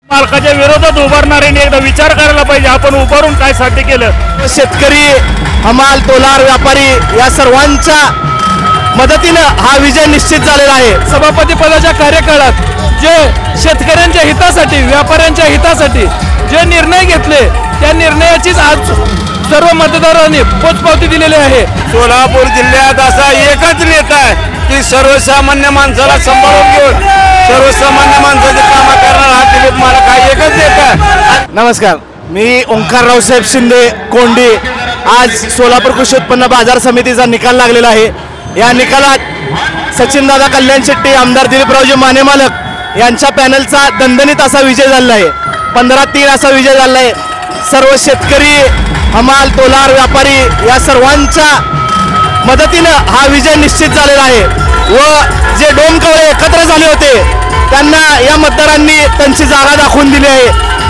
मालकाच्या विरोधात उभारणाऱ्यांनी एकदा विचार करायला पाहिजे, आपण उभारून काय साध्य केलं। शेतकरी, हमाल, तोलार, व्यापारी या सर्वांच्या मदतीनं हा विजय निश्चित झालेला आहे। सभापती पदाच्या कार्यकाळात जे शेतकऱ्यांच्या हितासाठी, व्यापाऱ्यांच्या हितासाठी जे निर्णय घेतले त्या निर्णयाचीच आज सर्व मतदारांनी पोचपावती दिलेली आहे। सोलापूर जिल्ह्यात असा एकच नेता आहे की सर्वसामान्य माणसाला सांभाळून घेऊन सर्वसामान्य माणसाचे काम करणारा हा दिलीप मालक हा एकच नेता आहे। नमस्कार, मी ओंकार रावसाहेब शिंदे कोंडी। आज सोलापूर कृषी उत्पन्न बाजार समितीचा निकाल लागलेला आहे। या निकालात सचिनदादा कल्याण शेट्टी, आमदार दिलीपरावजी माने मालक यांच्या पॅनलचा दणदणीत असा विजय झाला आहे। 15-3 असा विजय झाला आहे। सर्व शेतकरी, हमाल, तोलार, व्यापारी या सर्वांच्या मदतीनं हा विजय निश्चित झालेला आहे व जे डोमकवळे एकत्र झाले होते त्यांना या मतदारांनी त्यांची जागा दाखवून दिली आहे।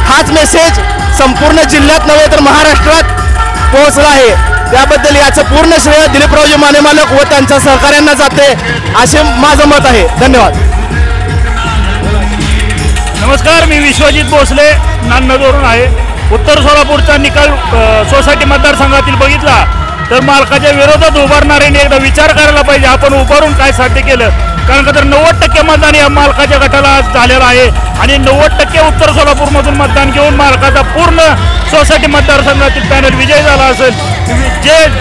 हाच मेसेज संपूर्ण जिल्ह्यात नव्हे तर महाराष्ट्रात पोहोचला आहे। त्याबद्दल याचं पूर्ण श्रेय दिलीपरावजी माने मालक व त्यांच्या सहकाऱ्यांना जाते असे माझं मत आहे। धन्यवाद। नमस्कार, मी विश्वजित भोसले नांदवरून आहे। उत्तर सोलापूरचा निकाल सोसायटी मतदारसंघातील बघितला तर मालकाच्या विरोधात उभारणाऱ्यांनी एकदा विचार करायला पाहिजे, आपण उभारून काय साध्य केलं। कारण का तर 90% मतदान या मालकाच्या गटाला आज झालेलं आहे आणि 90% उत्तर सोलापूरमधून मतदान घेऊन मालकाचा पूर्ण सोसायटी मतदारसंघातील पॅनल विजय झाला असेल।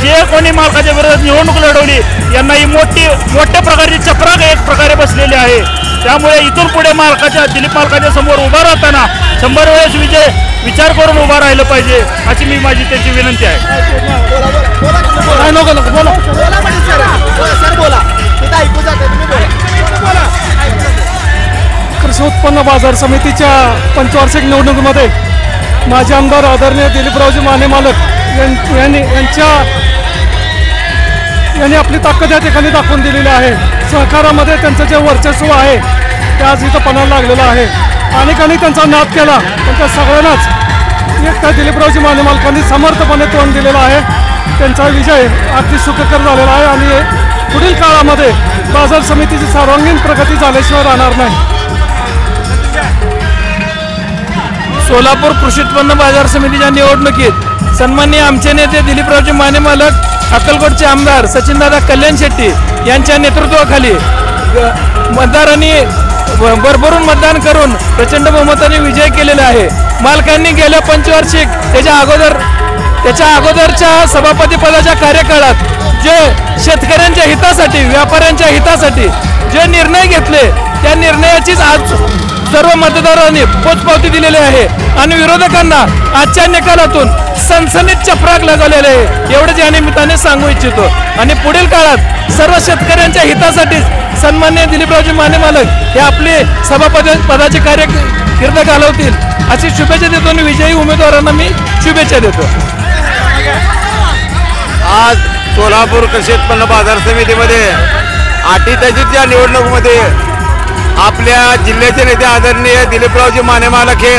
जे कोणी मालकाच्या विरोधात निवडणूक लढवली यांना ही मोठ्या प्रकारची चपराक एक प्रकारे बसलेली आहे। त्यामुळे इथून पुढे दिलीप मालकाच्या समोर उभा राहताना 100 वेळेस विचार करून उभा राहिलं पाहिजे अशी मी माझी त्यांची विनंती आहे। कृषी उत्पन्न बाजार समितीच्या पंचवार्षिक निवडणुकीमध्ये माजी आमदार आदरणीय दिलीपरावजी माने मालक यांनी आपली ताकद या ठिकाणी दाखवून दिलेली आहे। सहकारामध्ये त्यांचं जे वर्चस्व आहे ते आज इथं पणाला लागलेलं आहे। अनेकांनी त्यांचा नाद केला पण त्या सगळ्यांनाच एकटा दिलीपरावजी माने मालकांनी समर्थपणे तोंड दिलेलं आहे। त्यांचा विजय अगदी सुखकर झालेला आहे आणि पुढील काळामध्ये बाजार समितीची सर्वांगीण प्रगती झाल्याशिवाय राहणार नाही। सोलापूर कृषी उत्पन्न बाजार समितीच्या निवडणुकीत सन्माननीय आमचे नेते दिलीपरावजी माने मालक, अक्कलकोटचे आमदार सचिनदादा कल्याण शेट्टी यांच्या नेतृत्वाखाली मतदारांनी भरभरून मतदान करून प्रचंड बहुमताने विजय केलेला आहे। मालकांनी गेल्या पंचवार्षिक त्याच्या अगोदरच्या सभापती पदाच्या कार्यकाळात जे शेतकऱ्यांच्या हितासाठी, व्यापाऱ्यांच्या हितासाठी जे निर्णय घेतले त्या निर्णयाचीच आज सर्व मतदारांनी पोचपावती दिलेली आहे आणि विरोधकांना आजच्या निकालातून सनसनीत चपराक लागलेले आहे एवढंच या निमित्ताने सांगू इच्छितो। आणि पुढील काळात सर्व शेतकऱ्यांच्या हितासाठी सन्माननीय दिलीपरावजी माने मालक हे आपले सभापती पदाचे कीर्त घालवतील अशी शुभेच्छा देतो आणि विजयी उमेदवारांना मी शुभेच्छा देतो। आज सोलापूर कृषी उत्पन्न बाजार समितीमध्ये अटीतटीच्या निवडणुकीमध्ये आपल्या जिल्ह्याचे नेते आदरणीय दिलीपरावजी माने मालक हे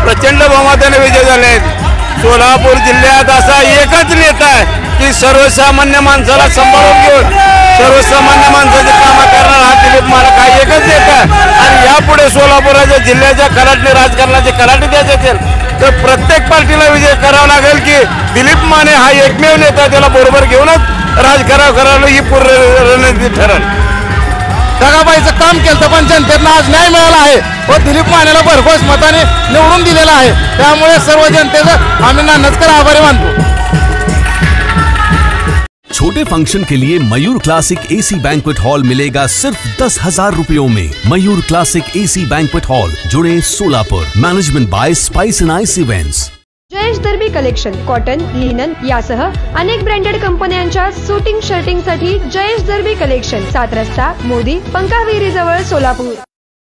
प्रचंड बहुमताने विजय झाले आहेत। सोलापूर जिल्ह्यात असा एकच नेता आहे की सर्वसामान्य माणसाला सांभाळून घेऊन सर्वसामान्य माणसाचे काम करणारा हा दिलीप मालक हा एकच नेता आहे। आणि यापुढे सोलापुराच्या जिल्ह्याच्या खराटणी राजकारणाचे खराटे द्यायचे असेल तर प्रत्येक पार्टीला विजय करावा लागेल की दिलीप माने हा एकमेव नेता त्याला बरोबर घेऊनच राजकारण करावं ही पूर्ण रणनीती ठरेल। दगाबाईचं काम केलं पण जनतेला आज न्याय मिळाला आहे व दिलीप मानेला भरघोस मताने निवडून दिलेला आहे। त्यामुळे सर्व जनतेचं आम्ही नमस्कार आभारी मानतो। छोटे फंक्शन के लिए Mayur classic AC banquet hall मिलेगा सिर्फ 10,000 रुपयों में। Mayur classic AC banquet hall, जुड़े Solapur. Management by spice and ice events. Jayesh Darbi collection, cotton, linen यासह अनेक ब्रँडेड कंपन्यांच्या सुटिंग शर्टिंग साठी जयेश दर्बी कलेक्शन, 7 रस्ता मोदी पंकाविहिरी जवळ सोलापूर।